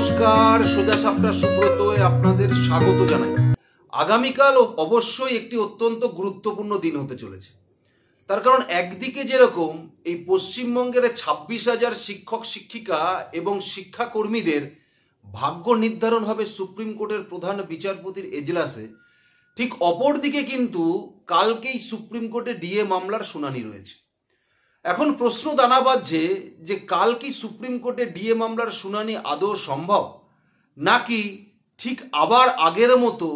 নমস্কার, সোজা সাপটা সুব্রতয় আপনাদের স্বাগত জানাই। আগামীকাল অবশ্যই একটি অত্যন্ত গুরুত্বপূর্ণ দিন হতে চলেছে। তার কারণ একদিকে যেরকম এই পশ্চিমবঙ্গের 26,000 শিক্ষক শিক্ষিকা এবং শিক্ষাকর্মীদের ভাগ্য নির্ধারণ হবে সুপ্রিম কোর্টের প্রধান বিচারপতির এজলাসে, ঠিক অপরদিকে কিন্তু কালকেই সুপ্রিম কোর্টে ডিএ মামলার শুনানি রয়েছে। এখন প্রশ্ন দানা বাঁধছে যে কাল কি সুপ্রিম কোর্টে ডিএ মামলার শুনানি আদৌ সম্ভব, নাকি ঠিক আবার আগের মতো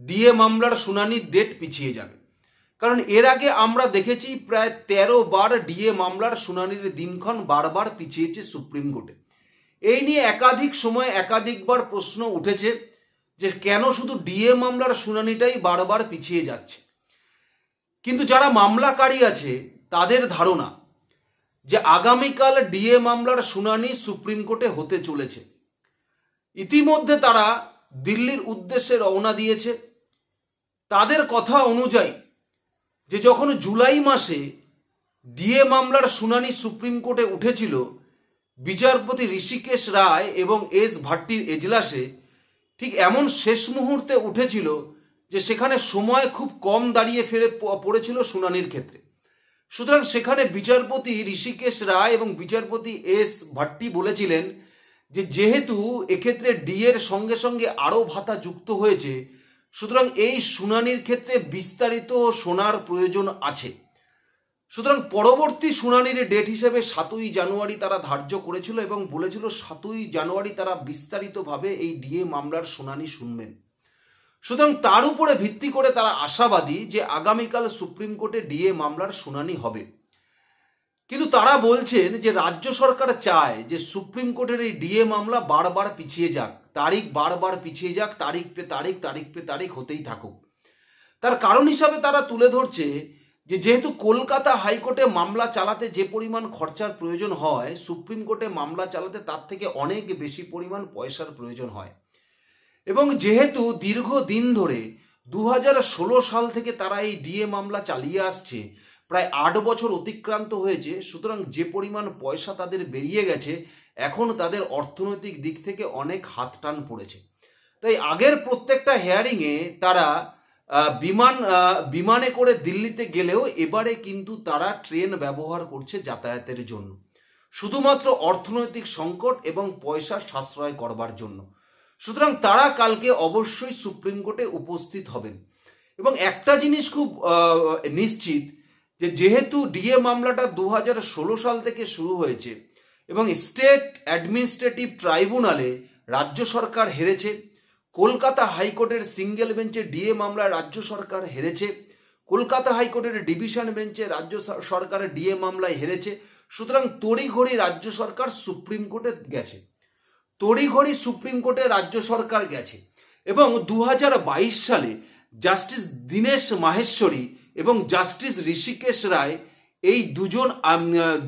ডিএ মামলার শুনানির ডেট পিছিয়ে যাবে। কারণ এর আগে আমরা দেখেছি প্রায় 13 বার ডিএ মামলার শুনানির দিনক্ষণ বারবার পিছিয়েছে সুপ্রিম কোর্টে। এই নিয়ে একাধিক সময় একাধিকবার প্রশ্ন উঠেছে যে কেন শুধু ডিএ মামলার শুনানিটাই বারবার পিছিয়ে যাচ্ছে। কিন্তু যারা মামলাকারী আছে তাদের ধারণা যে আগামীকাল ডিএ মামলার শুনানি সুপ্রিম কোর্টে হতে চলেছে। ইতিমধ্যে তারা দিল্লির উদ্দেশ্যে রওনা দিয়েছে। তাদের কথা অনুযায়ী যে যখন জুলাই মাসে ডিএ মামলার শুনানি সুপ্রিম কোর্টে উঠেছিল, বিচারপতি ঋষিকেশ রায় এবং এস ভাট্টির এজলাসে ঠিক এমন শেষ মুহূর্তে উঠেছিল যে সেখানে সময় খুব কম দাঁড়িয়ে পড়েছিল শুনানির ক্ষেত্রে। সুতরাং সেখানে বিচারপতি ঋষিকেশ রায় এবং বিচারপতি এস ভাট্টি বলেছিলেন যে যেহেতু এক্ষেত্রে ডিএর সঙ্গে সঙ্গে আরও ভাতা যুক্ত হয়েছে, সুতরাং এই শুনানির ক্ষেত্রে বিস্তারিত শোনার প্রয়োজন আছে। সুতরাং পরবর্তী শুনানির ডেট হিসেবে 7ই জানুয়ারি তারা ধার্য করেছিল এবং বলেছিল 7ই জানুয়ারি তারা বিস্তারিতভাবে এই ডিএ মামলার শুনানি শুনবেন। সুতরাং তার উপরে ভিত্তি করে তারা আশাবাদী যে আগামীকাল সুপ্রিম কোর্টে ডিএ মামলার শুনানি হবে। কিন্তু তারা বলছেন যে রাজ্য সরকার চায় যে সুপ্রিম কোর্টের এই ডিএ মামলা বারবার পিছিয়ে যাক, তারিখ বারবার পিছিয়ে যাক, তারিখ পে তারিখ, তারিখ পে তারিখ হতেই থাকুক। তার কারণ হিসাবে তারা তুলে ধরছে যে যেহেতু কলকাতা হাইকোর্টে মামলা চালাতে যে পরিমাণ খরচার প্রয়োজন হয়, সুপ্রিম কোর্টে মামলা চালাতে তার থেকে অনেক বেশি পরিমাণ পয়সার প্রয়োজন হয়। এবং যেহেতু দীর্ঘদিন ধরে 2016 সাল থেকে তারা এই ডিএ মামলা চালিয়ে আসছে, প্রায় 8 বছর অতিক্রান্ত হয়েছে, সুতরাং যে পরিমাণ পয়সা তাদের বেরিয়ে গেছে, এখন তাদের অর্থনৈতিক দিক থেকে অনেক হাতটান পড়েছে। তাই আগের প্রত্যেকটা হেয়ারিংয়ে তারা বিমানে করে দিল্লিতে গেলেও এবারে কিন্তু তারা ট্রেন ব্যবহার করছে যাতায়াতের জন্য, শুধুমাত্র অর্থনৈতিক সংকট এবং পয়সা সাশ্রয় করবার জন্য। সুতরাং তারা কালকে অবশ্যই সুপ্রিম কোর্টে উপস্থিত হবেন। এবং একটা জিনিস খুব নিশ্চিত যে যেহেতু ডিএ মামলাটা 2016 সাল থেকে শুরু হয়েছে এবং স্টেট অ্যাডমিনিস্ট্রেটিভ ট্রাইব্যুনালে রাজ্য সরকার হেরেছে, কলকাতা হাইকোর্টের সিঙ্গেল বেঞ্চে ডিএ মামলায় রাজ্য সরকার হেরেছে, কলকাতা হাইকোর্টের ডিভিশন বেঞ্চে রাজ্য সরকারের ডিএ মামলায় হেরেছে, সুতরাং তড়িঘড়ি রাজ্য সরকার সুপ্রিম কোর্টে গেছে, তড়িঘড়ি সুপ্রিম কোর্টে রাজ্য সরকার গেছে। এবং 2022 সালে জাস্টিস দীনেশ মাহেশ্বরী এবং জাস্টিস ঋষিকেশ রায় এই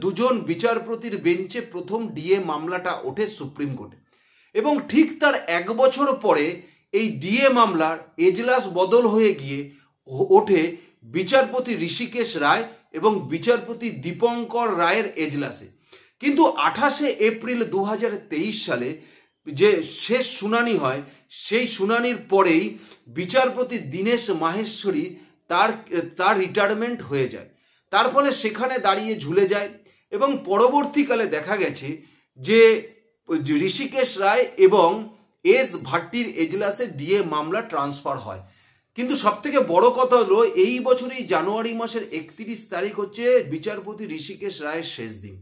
দুজন বিচারপতির বেঞ্চে প্রথম ডিএ মামলাটা ওঠে সুপ্রিম কোর্টে। এবং ঠিক তার 1 বছর পরে এই ডিএ মামলার এজলাস বদল হয়ে গিয়ে ওঠে বিচারপতি ঋষিকেশ রায় এবং বিচারপতি দীপঙ্কর রায়ের এজলাসে। কিন্তু 28 এপ্রিল 2023 সালে যে শেষ শুনানি হয়, সেই শুনানির পরেই বিচারপতি দীনেশ মাহেশ্বরী তার রিটায়ারমেন্ট হয়ে যায়। তার ফলে সেখানে দাঁড়িয়ে ঝুলে যায় এবং পরবর্তীকালে দেখা গেছে যে ঋষিকেশ রায় এবং এস ভাট্টির এজলাসে ডিএ মামলা ট্রান্সফার হয়। কিন্তু সব থেকে বড় কথা হলো এই বছরই জানুয়ারি মাসের 31 তারিখ হচ্ছে বিচারপতি ঋষিকেশ রায়ের শেষ দিন।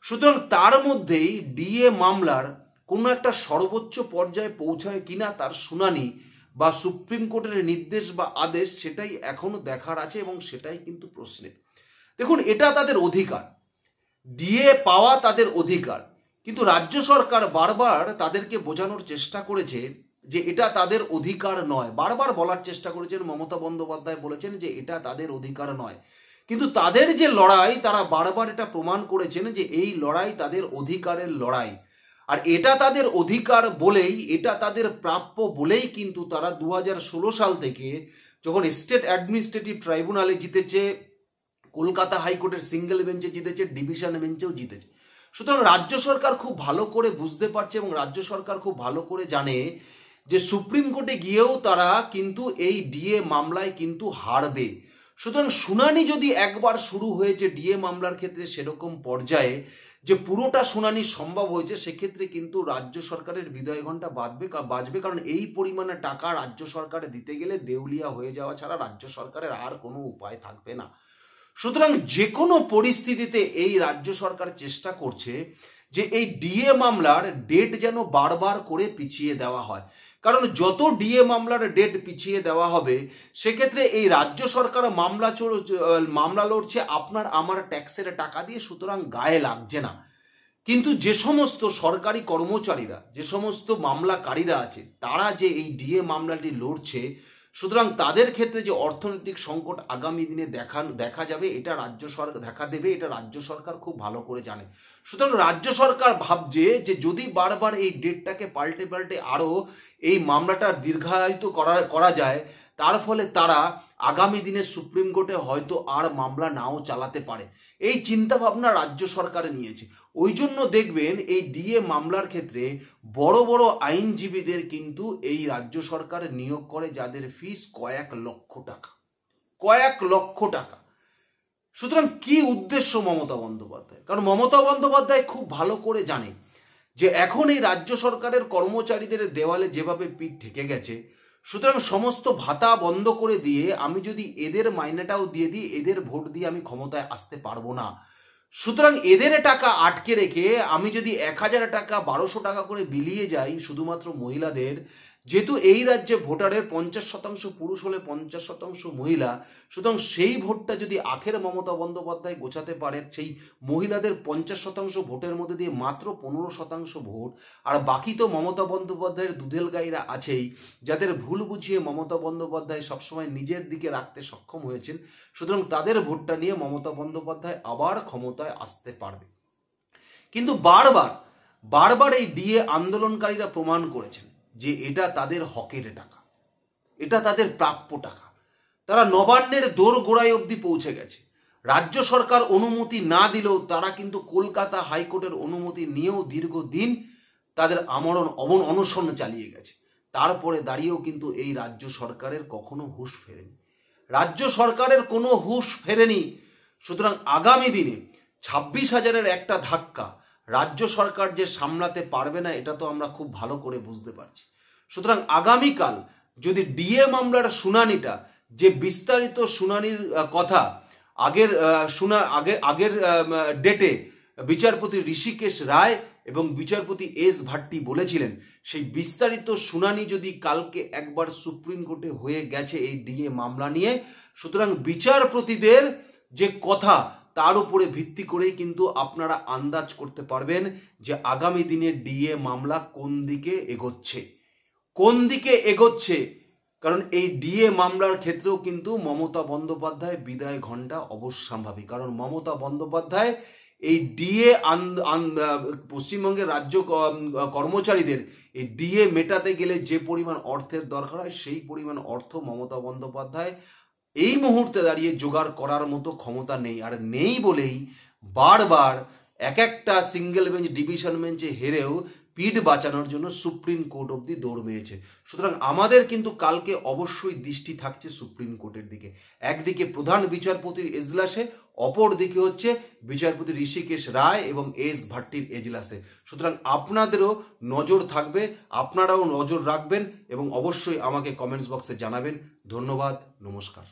সুতরাং তার মধ্যেই ডিএ মামলার কোনো একটা সর্বোচ্চ পর্যায়ে পৌঁছায় কিনা তার শুনানি বা সুপ্রিম কোর্টের নির্দেশ বা আদেশ, সেটাই এখনো দেখার আছে এবং সেটাই কিন্তু প্রশ্নে। দেখুন, এটা তাদের অধিকার, ডিএ পাওয়া তাদের অধিকার, কিন্তু রাজ্য সরকার বারবার তাদেরকে বোঝানোর চেষ্টা করেছে যে এটা তাদের অধিকার নয়। বারবার বলার চেষ্টা করেছেন, মমতা বন্দ্যোপাধ্যায় বলেছেন যে এটা তাদের অধিকার নয়। কিন্তু তাদের যে লড়াই, তারা বারবার এটা প্রমাণ করেছেন যে এই লড়াই তাদের অধিকারের লড়াই। আর এটা তাদের অধিকার বলেই, এটা তাদের প্রাপ্য বলেই কিন্তু তারা 2016 সাল থেকে যখন স্টেট অ্যাডমিনিস্ট্রেটিভ ট্রাইব্যুনালে জিতেছে, কলকাতা হাইকোর্টের সিঙ্গেল বেঞ্চে জিতেছে, ডিভিশন বেঞ্চেও জিতেছে, সুতরাং রাজ্য সরকার খুব ভালো করে বুঝতে পারছে এবং রাজ্য সরকার খুব ভালো করে জানে যে সুপ্রিম কোর্টে গিয়েও তারা কিন্তু এই ডিএ মামলায় কিন্তু হারবে। সুতরাং শুনানি যদি একবার শুরু হয়েছে ডিএ মামলার ক্ষেত্রে সেরকম পর্যায়ে যে পুরোটা শুনানি সম্ভব হয়েছে, সেক্ষেত্রে কিন্তু রাজ্য সরকারের বিদায় ঘণ্টা বাজবে, কারণ এই পরিমাণে টাকা রাজ্য সরকারে দিতে গেলে দেউলিয়া হয়ে যাওয়া ছাড়া রাজ্য সরকারের আর কোনো উপায় থাকবে না। সুতরাং যে কোনো পরিস্থিতিতে এই রাজ্য সরকার চেষ্টা করছে যে এই ডিএ মামলার ডেট যেন বারবার করে পিছিয়ে দেওয়া হয়, কারণ যত ডিএ মামলার ডেট পিছিয়ে দেওয়া হবে সেক্ষেত্রে এই রাজ্য সরকার মামলা লড়ছে আপনার আমার ট্যাক্সের টাকা দিয়ে, সুতরাং গায়ে লাগছে না। কিন্তু যে সমস্ত সরকারি কর্মচারীরা, যে সমস্ত মামলাকারীরা আছে, তারা যে এই ডিএ মামলাটি লড়ছে, সুতরাং তাদের ক্ষেত্রে যে অর্থনৈতিক সংকট আগামী দিনে দেখা যাবে, এটা রাজ্য সরকার দেখা দেবে, এটা রাজ্য সরকার খুব ভালো করে জানে। সুতরাং রাজ্য সরকার ভাবছে যে যদি বারবার এই ডেটটাকে পাল্টে আরো এই মামলাটা দীর্ঘায়িত করা যায়, তার ফলে তারা আগামী দিনে সুপ্রিম কোর্টে হয়তো আর মামলা নাও চালাতে পারে, এই চিন্তা ভাবনা রাজ্য সরকার নিয়েছে। ওই জন্য দেখবেন এই ডিএ মামলার ক্ষেত্রে বড় বড় আইনজীবীদের কিন্তু এই রাজ্য সরকার নিয়োগ করে, যাদের ফিস কয়েক লক্ষ টাকা। সুতরাং কি উদ্দেশ্য মমতা বন্দ্যোপাধ্যায়? কারণ মমতা বন্দ্যোপাধ্যায় খুব ভালো করে জানে যে এখন এই রাজ্য সরকারের কর্মচারীদের দেওয়ালে যেভাবে পিঠ ঠেকে গেছে, সুতরাং সমস্ত ভাতা বন্ধ করে দিয়ে আমি যদি এদের মাইনেটাও দিয়ে দিই, এদের ভোট দিয়ে আমি ক্ষমতায় আসতে পারবো না। সুতরাং এদের টাকা আটকে রেখে আমি যদি 1000 টাকা 1200 টাকা করে বিলিয়ে যাই শুধুমাত্র মহিলাদের, যেহেতু এই রাজ্যে ভোটারের 50% পুরুষ হলে 50% মহিলা, সুতরাং সেই ভোটটা যদি আখের মমতা বন্দ্যোপাধ্যায় গোছাতে পারে, সেই মহিলাদের 50% ভোটের মধ্যে দিয়ে মাত্র 15% ভোট, আর বাকি তো মমতা বন্দ্যোপাধ্যায়ের দুধেল গাইরা আছেই, যাদের ভুল বুঝিয়ে মমতা বন্দ্যোপাধ্যায় সবসময় নিজের দিকে রাখতে সক্ষম হয়েছেন। সুতরাং তাদের ভোটটা নিয়ে মমতা বন্দ্যোপাধ্যায় আবার ক্ষমতায় আসতে পারবে। কিন্তু বারবার এই ডিএ আন্দোলনকারীরা প্রমাণ করেছেন যে এটা তাদের হকের টাকা, এটা তাদের প্রাপ্য টাকা। তারা নবান্নের দোরগোড়ায় অবধি পৌঁছে গেছে। রাজ্য সরকার অনুমতি না দিলেও তারা কিন্তু কলকাতা হাইকোর্টের অনুমতি নিয়েও দীর্ঘদিন তাদের অনশন চালিয়ে গেছে। তারপরে দাঁড়িয়েও কিন্তু এই রাজ্য সরকারের কখনো হুঁশ ফেরেনি, রাজ্য সরকারের কোনো হুঁশ ফেরেনি। সুতরাং আগামী দিনে 26,000-এর একটা ধাক্কা রাজ্য সরকার যে সামলাতে পারবে না, এটা তো আমরা খুব ভালো করে বুঝতে পারছি। সুতরাং আগামীকাল যদি ডিএ মামলার শুনানিটা, যে বিস্তারিত শুনানির কথা আগের ডেটে বিচারপতি ঋষিকেশ রায় এবং বিচারপতি এস ভাট্টি বলেছিলেন, সেই বিস্তারিত শুনানি যদি কালকে একবার সুপ্রিম কোর্টে হয়ে গেছে এই ডিএ মামলা নিয়ে, সুতরাং বিচারপতিদের যে কথা তার উপরে ভিত্তি করেই কিন্তু আপনারা আন্দাজ করতে পারবেন যে আগামী দিনে ডিএ মামলা কোন দিকে এগোচ্ছে। কারণ এই ডিএ মামলার ক্ষেত্রেও কিন্তু মমতা বন্দ্যোপাধ্যায় বিদায় ঘণ্টা অবশ্যম্ভাবী। কারণ মমতা বন্দ্যোপাধ্যায় এই ডিএ পশ্চিমবঙ্গের রাজ্য কর্মচারীদের এই ডিএ মেটাতে গেলে যে পরিমাণ অর্থের দরকার হয়, সেই পরিমাণ অর্থ মমতা বন্দ্যোপাধ্যায় এই মুহূর্তে দাঁড়িয়ে জোগাড় করার মতো ক্ষমতা নেই। আর নেই বলেই বারবার একটা সিঙ্গেল বেঞ্চ ডিভিশন বেঞ্চে হেরেও পিঠ বাঁচানোর জন্য সুপ্রিম কোর্ট অবধি দৌড় মেরেছে। সুতরাং আমাদের কিন্তু কালকে অবশ্যই দৃষ্টি থাকছে সুপ্রিম কোর্টের দিকে। একদিকে প্রধান বিচারপতির এজলাসে, অপর দিকে হচ্ছে বিচারপতি ঋষিকেশ রায় এবং এস ভাট্টির এজলাসে। সুতরাং আপনাদেরও নজর থাকবে, আপনারাও নজর রাখবেন এবং অবশ্যই আমাকে কমেন্টস বক্সে জানাবেন। ধন্যবাদ, নমস্কার।